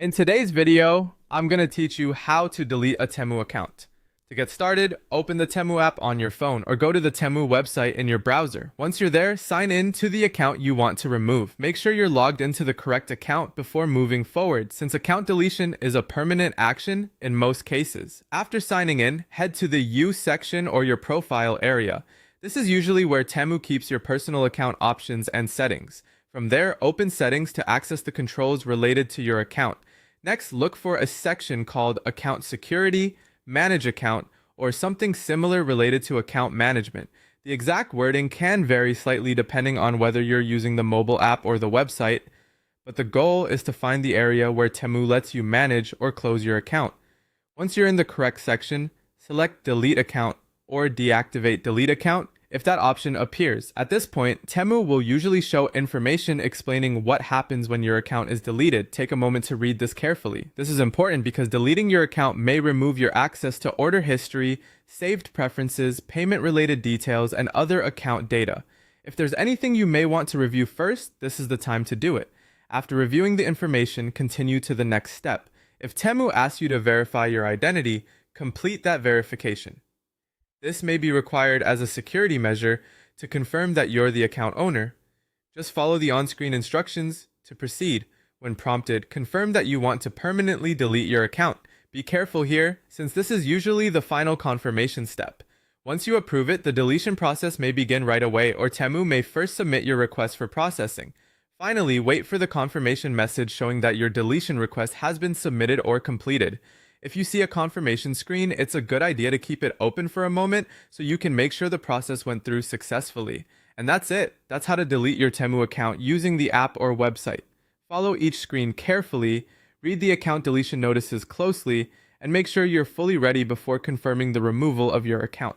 In today's video, I'm going to teach you how to delete a Temu account. To get started, open the Temu app on your phone or go to the Temu website in your browser. Once you're there, sign in to the account you want to remove. Make sure you're logged into the correct account before moving forward, since account deletion is a permanent action in most cases. After signing in, head to the You section or your profile area. This is usually where Temu keeps your personal account options and settings. From there, open settings to access the controls related to your account. Next, look for a section called Account Security, Manage Account, or something similar related to account management. The exact wording can vary slightly depending on whether you're using the mobile app or the website, but the goal is to find the area where Temu lets you manage or close your account. Once you're in the correct section, select Delete Account or Deactivate Delete Account if that option appears. At this point, Temu will usually show information explaining what happens when your account is deleted. Take a moment to read this carefully. This is important because deleting your account may remove your access to order history, saved preferences, payment-related details, and other account data. If there's anything you may want to review first, this is the time to do it. After reviewing the information, continue to the next step. If Temu asks you to verify your identity, complete that verification. This may be required as a security measure to confirm that you're the account owner. Just follow the on-screen instructions to proceed. When prompted, confirm that you want to permanently delete your account. Be careful here, since this is usually the final confirmation step. Once you approve it, the deletion process may begin right away, or Temu may first submit your request for processing. Finally, wait for the confirmation message showing that your deletion request has been submitted or completed. If you see a confirmation screen, it's a good idea to keep it open for a moment so you can make sure the process went through successfully. And that's it. That's how to delete your Temu account using the app or website. Follow each screen carefully, read the account deletion notices closely, and make sure you're fully ready before confirming the removal of your account.